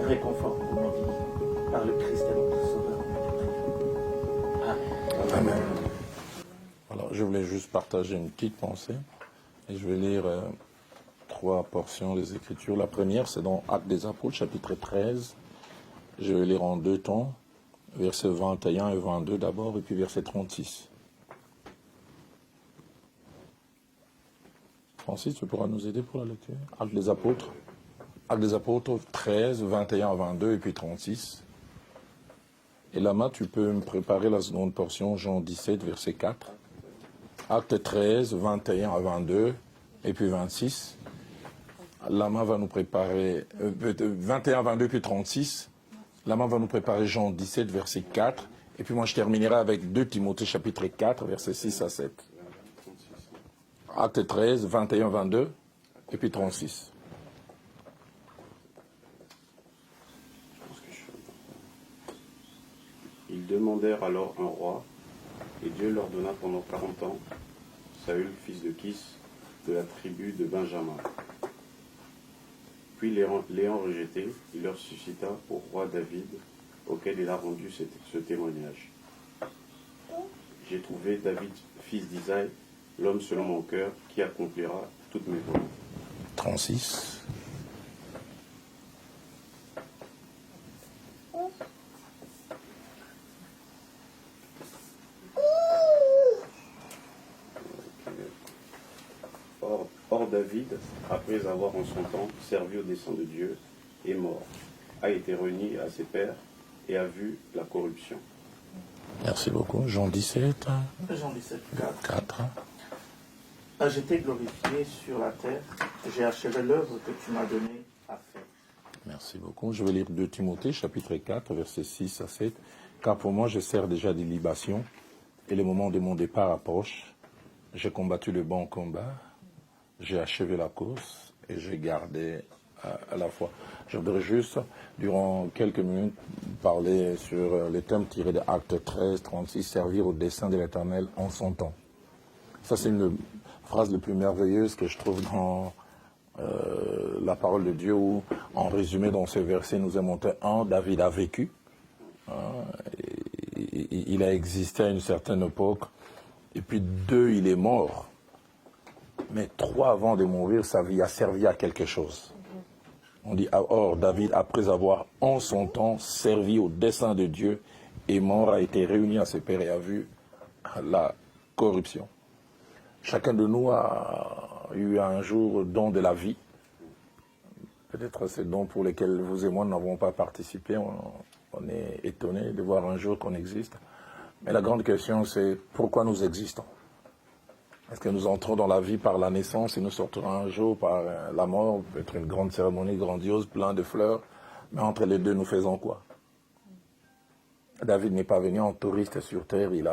réconfort de ma vie par le Christ et notre Sauveur. Amen. Amen. Alors, je voulais juste partager une petite pensée et je vais lire 3 portions des Écritures. La première, c'est dans Actes des Apôtres, chapitre 13. Je vais lire en 2 temps, versets 21 et 22 d'abord, et puis verset 36. Francis, tu pourras nous aider pour la lecture? Actes des Apôtres 13, 21 à 22 et puis 36. Et Lama, tu peux me préparer la seconde portion, Jean 17, verset 4. Acte 13, 21 à 22 et puis 26. Lama va nous préparer 21 à 22 puis 36. Lama va nous préparer Jean 17, verset 4. Et puis moi, je terminerai avec 2 Timothée, chapitre 4, verset 6 à 7. Acte 13, 21, 22, et puis 36. Ils demandèrent alors un roi, et Dieu leur donna pendant 40 ans Saül, fils de Kis, de la tribu de Benjamin. Puis l'ayant rejeté, il leur suscita au roi David, auquel il a rendu ce témoignage. J'ai trouvé David, fils d'Isaïe, l'homme selon mon cœur, qui accomplira toutes mes volontés. 36. Or David, après avoir en son temps servi au dessein de Dieu, est mort, a été renié à ses pères et a vu la corruption. Merci beaucoup. Jean 17. Jean 17, 4. J'ai été glorifié sur la terre, j'ai achevé l'œuvre que tu m'as donnée à faire. Merci beaucoup. Je vais lire 2 Timothée, chapitre 4, versets 6 à 7. Car pour moi, je sers déjà des libations, et le moment de mon départ approche. J'ai combattu le bon combat, j'ai achevé la course, et j'ai gardé à la foi. Je voudrais juste, durant quelques minutes, parler sur les thèmes tirés de Actes 13, 36, servir au dessein de l'Éternel en son temps. Ça, c'est une phrase la plus merveilleuse que je trouve dans la parole de Dieu, où, en résumé, dans ce verset, nous avons montré 1, David a vécu. Il a existé à une certaine époque. Et puis 2, il est mort. Mais 3, avant de mourir, sa vie a servi à quelque chose. On dit, or, David, après avoir en son temps servi au dessein de Dieu, est mort, a été réuni à ses pères et a vu la corruption. Chacun de nous a eu un jour don de la vie. Peut-être ces dons pour lesquels vous et moi n'avons pas participé. On est étonnés de voir un jour qu'on existe. Mais la grande question, c'est pourquoi nous existons? Est-ce que nous entrons dans la vie par la naissance et nous sortirons un jour par la mort? Peut-être une grande cérémonie grandiose, plein de fleurs. Mais entre les deux, nous faisons quoi? David n'est pas venu en touriste sur terre. Il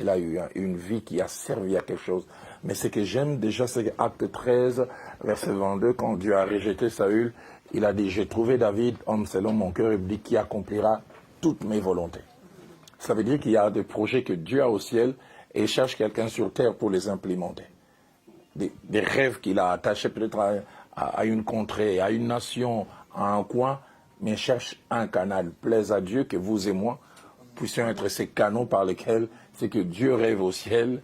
a eu une vie qui a servi à quelque chose. Mais ce que j'aime déjà, c'est Acte 13, verset 22, quand Dieu a rejeté Saül, il a dit, j'ai trouvé David, homme selon mon cœur, et dit, qui accomplira toutes mes volontés. Ça veut dire qu'il y a des projets que Dieu a au ciel et il cherche quelqu'un sur terre pour les implémenter. Des rêves qu'il a attachés peut-être à une contrée, à une nation, à un coin, mais il cherche un canal. Plaise à Dieu que vous et moi puissions être ces canaux par lesquels c'est que Dieu rêve au ciel,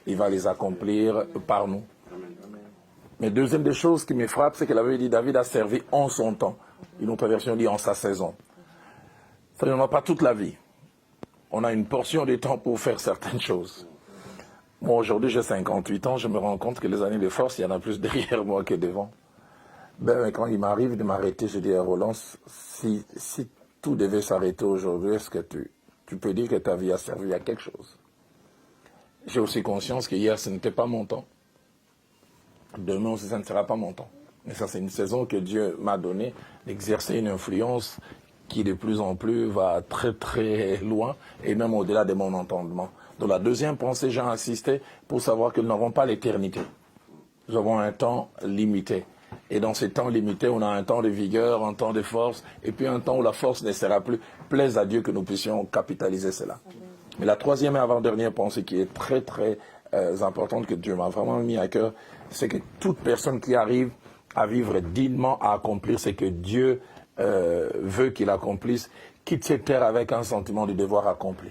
il va les accomplir par nous. Mais deuxième des choses qui me frappe, c'est qu'elle avait dit David a servi en son temps. Une autre version dit en sa saison. Ça ne nous pas toute la vie. On a une portion de temps pour faire certaines choses. Moi, aujourd'hui, j'ai 58 ans, je me rends compte que les années de force, il y en a plus derrière moi que devant. Mais quand il m'arrive de m'arrêter, je dis à Roland, si tout devait s'arrêter aujourd'hui, est-ce que tu peux dire que ta vie a servi à quelque chose? J'ai aussi conscience que hier, ce n'était pas mon temps. Demain aussi, ça ne sera pas mon temps. Mais ça, c'est une saison que Dieu m'a donnée d'exercer une influence qui de plus en plus va très très loin et même au-delà de mon entendement. Donc la deuxième pensée, j'ai insisté pour savoir que nous n'avons pas l'éternité. Nous avons un temps limité. Et dans ces temps limités, on a un temps de vigueur, un temps de force, et puis un temps où la force ne sera plus. Plaise à Dieu que nous puissions capitaliser cela. Mais la troisième et avant-dernière pensée qui est très très importante, que Dieu m'a vraiment mis à cœur, c'est que toute personne qui arrive à vivre dignement, à accomplir ce que Dieu veut qu'il accomplisse, quitte cette terre avec un sentiment de devoir accompli.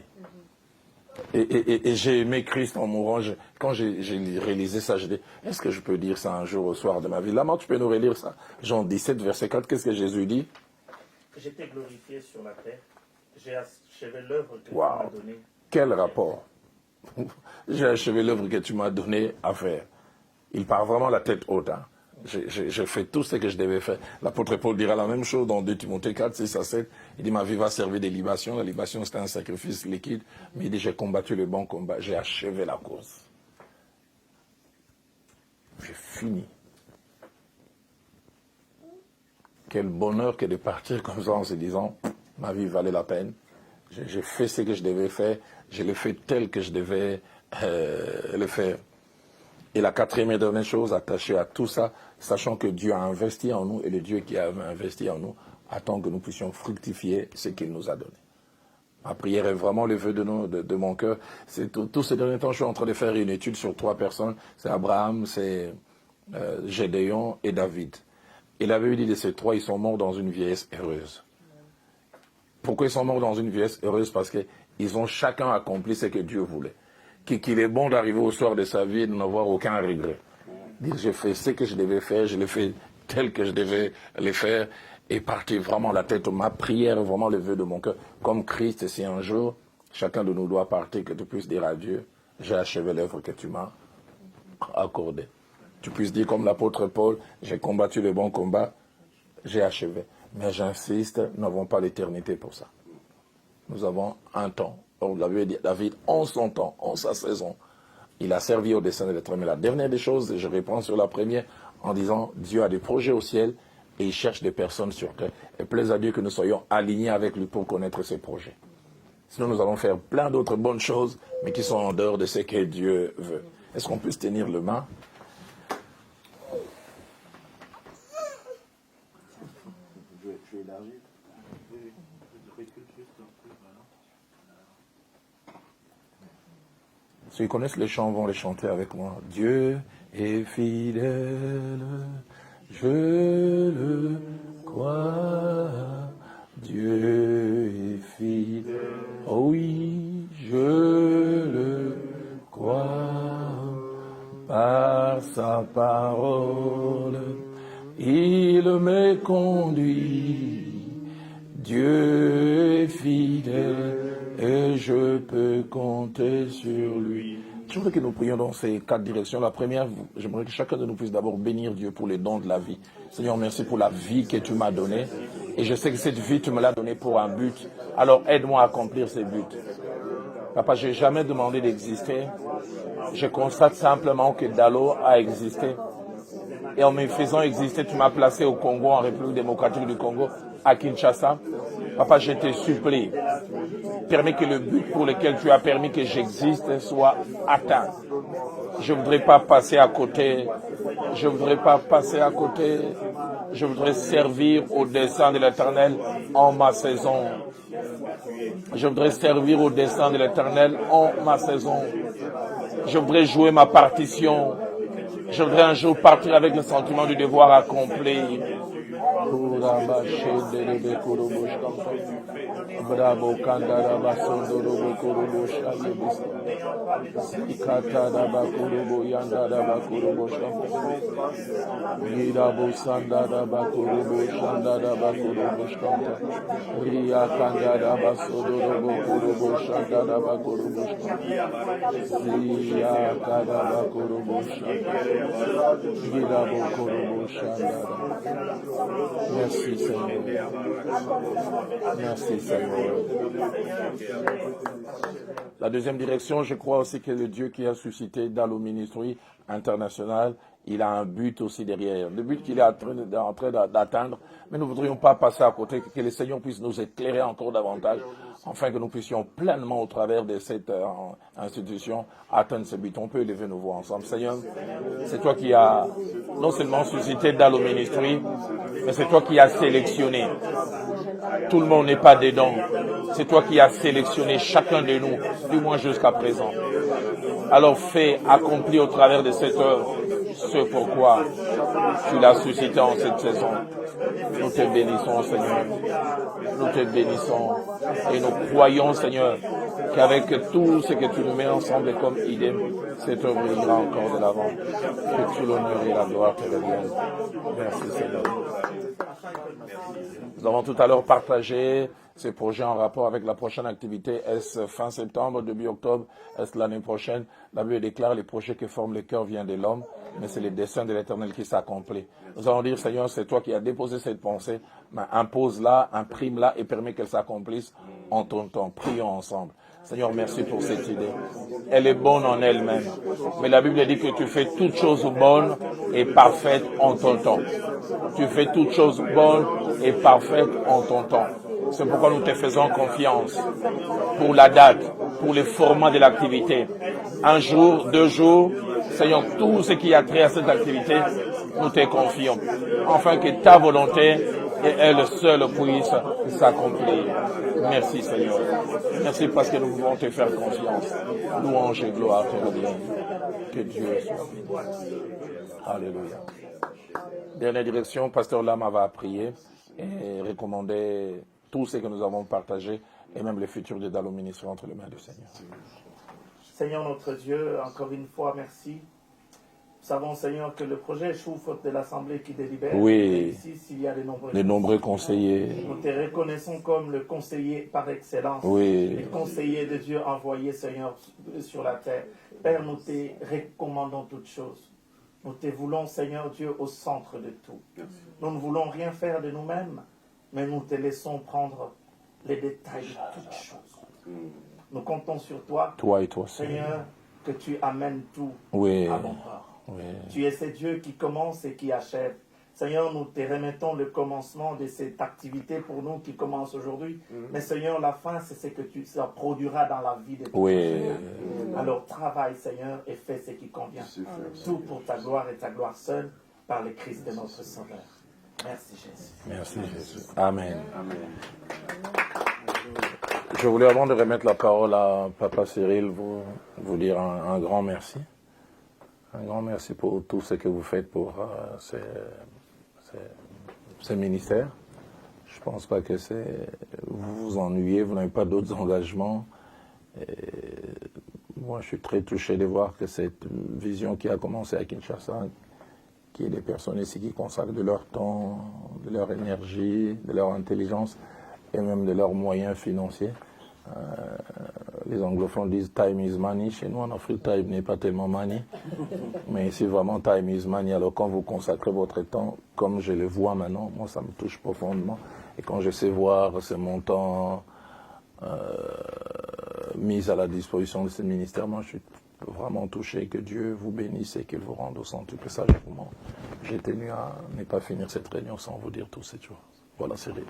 Et j'ai aimé Christ en mourant. Quand j'ai réalisé ça, j'ai dit, est-ce que je peux dire ça un jour au soir de ma vie? Là, tu peux nous relire ça. Jean 17, verset 4, qu'est-ce que Jésus dit? J'étais glorifié sur la terre. J'ai achevé l'œuvre que tu Wow. m'as donnée. Quel rapport? J'ai achevé l'œuvre que tu m'as donnée à faire. Il part vraiment la tête haute. Hein. J'ai fait tout ce que je devais faire. L'apôtre Paul dira la même chose dans 2 Timothée 4, 6 à 7. Il dit, ma vie va servir des libations. La libation, c'était un sacrifice liquide. Mais il dit, j'ai combattu le bon combat. J'ai achevé la course. J'ai fini. Quel bonheur que de partir comme ça en se disant, ma vie valait la peine. J'ai fait ce que je devais faire. Je l'ai fait tel que je devais le faire. Et la quatrième et dernière chose, attachée à tout ça, sachant que Dieu a investi en nous et le Dieu qui a investi en nous attend que nous puissions fructifier ce qu'il nous a donné. Ma prière est vraiment le vœu de mon cœur. C'est tous ces derniers temps, je suis en train de faire une étude sur 3 personnes. C'est Abraham, c'est Gédéon et David. Et la Bible dit de ces 3, ils sont morts dans une vieillesse heureuse. Pourquoi ils sont morts dans une vieillesse heureuse? Parce qu'ils ont chacun accompli ce que Dieu voulait. Qu'il est bon d'arriver au soir de sa vie et de n'avoir aucun regret. Dire, j'ai fait ce que je devais faire, je l'ai fait tel que je devais le faire, et partir vraiment la tête. Ma prière est vraiment le vœu de mon cœur. Comme Christ, si un jour, chacun de nous doit partir, que tu puisses dire à Dieu, j'ai achevé l'œuvre que tu m'as accordée. Tu puisses dire comme l'apôtre Paul, j'ai combattu le bon combat, j'ai achevé. Mais j'insiste, nous n'avons pas l'éternité pour ça. Nous avons un temps. Or, David, en son temps, en sa saison, il a servi au dessein de l'être. Mais la dernière des choses, je reprends sur la première, en disant, Dieu a des projets au ciel et il cherche des personnes sur terre. Et plaise à Dieu que nous soyons alignés avec lui pour connaître ses projets. Sinon, nous allons faire plein d'autres bonnes choses, mais qui sont en dehors de ce que Dieu veut. Est-ce qu'on peut se tenir le main? Je vais élargir. Ceux qui connaissent les chants vont les chanter avec moi. Dieu est fidèle, je le crois. Dieu est fidèle, oh oui, je le crois. Par sa parole, il me conduit. Dieu est fidèle et je peux compter sur lui. Je voudrais que nous prions dans ces 4 directions. La première, j'aimerais que chacun de nous puisse d'abord bénir Dieu pour les dons de la vie. Seigneur, merci pour la vie que tu m'as donnée. Et je sais que cette vie, tu me l'as donnée pour un but. Alors aide-moi à accomplir ces buts. Papa, je n'ai jamais demandé d'exister. Je constate simplement que Dalo a existé. Et en me faisant exister, tu m'as placé au Congo, en République démocratique du Congo, à Kinshasa. Papa, je te supplie, permets que le but pour lequel tu as permis que j'existe soit atteint. Je ne voudrais pas passer à côté. Je ne voudrais pas passer à côté. Je voudrais servir au dessein de l'Éternel en ma saison. Je voudrais servir au dessein de l'Éternel en ma saison. Je voudrais jouer ma partition. Je voudrais un jour partir avec le sentiment du devoir accompli. Bravo kandara basondoro bokoro shagebis. Sikata da bakoro yanda da bakoro sham. Gira bosanda da bakoro shanda da bakoro sham. Ria kandara basondoro bokoro shanda da bakoro sham. Ria kandara bakoro shanda. Gira bokoro shanda. Merci Seigneur. Merci Seigneur. La deuxième direction, je crois aussi que le Dieu qui a suscité Dalo Ministry International, il a un but aussi derrière. Le but qu'il est en train d'atteindre, mais nous ne voudrions pas passer à côté, que le Seigneur puisse nous éclairer encore davantage, afin que nous puissions pleinement, au travers de cette institution, atteindre ce but. On peut élever nos voix ensemble. Seigneur, c'est toi qui as non seulement suscité Dalo Ministry, mais c'est toi qui as sélectionné. Tout le monde n'est pas dedans. C'est toi qui as sélectionné chacun de nous, du moins jusqu'à présent. Alors fais accomplir au travers de cette œuvre ce pourquoi tu l'as suscité en cette saison. Nous te bénissons, Seigneur. Nous te bénissons. Et nous croyons, Seigneur, qu'avec tout ce que tu nous mets ensemble comme idée, cette œuvre ira encore de l'avant. Que tout l'honneur et la gloire te reviennent. Merci, Seigneur. Nous avons tout à l'heure partagé ces projets en rapport avec la prochaine activité. Est-ce fin septembre, début octobre? Est-ce l'année prochaine? La Bible déclare les projets qui forment le cœur viennent de l'homme, mais c'est les desseins de l'Éternel qui s'accomplissent. Nous allons dire, Seigneur, c'est toi qui as déposé cette pensée, mais impose-la, imprime-la et permets qu'elle s'accomplisse en ton temps. Prions ensemble. Seigneur, merci pour cette idée. Elle est bonne en elle-même. Mais la Bible dit que tu fais toutes choses bonnes et parfaites en ton temps. Tu fais toutes choses bonnes et parfaites en ton temps. C'est pourquoi nous te faisons confiance pour la date, pour le format de l'activité. 1 jour, 2 jours, Seigneur, tout ce qui a trait à cette activité, nous te confions. Afin que ta volonté et elle seule puisse s'accomplir. Merci Seigneur. Merci parce que nous pouvons te faire confiance. Louange et gloire te reviennent. Que Dieu soit béni. Alléluia. Dernière direction, Pasteur Lama va prier et recommander tout ce que nous avons partagé et même le futur de Dalo Ministre entre les mains du Seigneur. Seigneur notre Dieu, encore une fois, merci. Nous savons, Seigneur, que le projet échoue faute de l'Assemblée qui délibère. Oui. Ici, s'il y a de nombreux conseillers. Nous te reconnaissons comme le conseiller par excellence. Oui. Le conseiller de Dieu envoyé, Seigneur, sur la terre. Père, nous te recommandons toutes choses. Nous te voulons, Seigneur Dieu, au centre de tout. Nous ne voulons rien faire de nous-mêmes, mais nous te laissons prendre les détails de toutes choses. Nous comptons sur toi. Toi et toi, Seigneur, que tu amènes tout oui. à bon port. Oui. Tu es ce Dieu qui commence et qui achève. Seigneur, nous te remettons le commencement de cette activité pour nous qui commence aujourd'hui. Mais Seigneur, la fin, c'est ce que ça produira dans la vie de tous. Oui. Alors travaille, Seigneur, et fais ce qui convient. Tout pour ta gloire et ta gloire seule, par le Christ de notre Sauveur. Merci Jésus. Merci Jésus. Amen. Amen. Je voulais, avant de remettre la parole à Papa Cyril, vous dire un grand merci. Un grand merci pour tout ce que vous faites pour ces ministères. Je ne pense pas que vous vous ennuyez, vous n'avez pas d'autres engagements. Et moi, je suis très touché de voir que cette vision qui a commencé à Kinshasa, qui est des personnes ici qui consacrent de leur temps, de leur énergie, de leur intelligence et même de leurs moyens financiers. Les anglophones disent time is money. Chez nous en Afrique, time n'est pas tellement money. Mais ici, vraiment, time is money. Alors quand vous consacrez votre temps, comme je le vois maintenant, moi ça me touche profondément. Et quand je sais voir ce montant mis à la disposition de ce ministère, moi je suis vraiment touché. Que Dieu vous bénisse et qu'il vous rende au centuple. Ça, j'ai tenu à ne pas finir cette réunion sans vous dire toutes ces choses. Voilà, Cyril.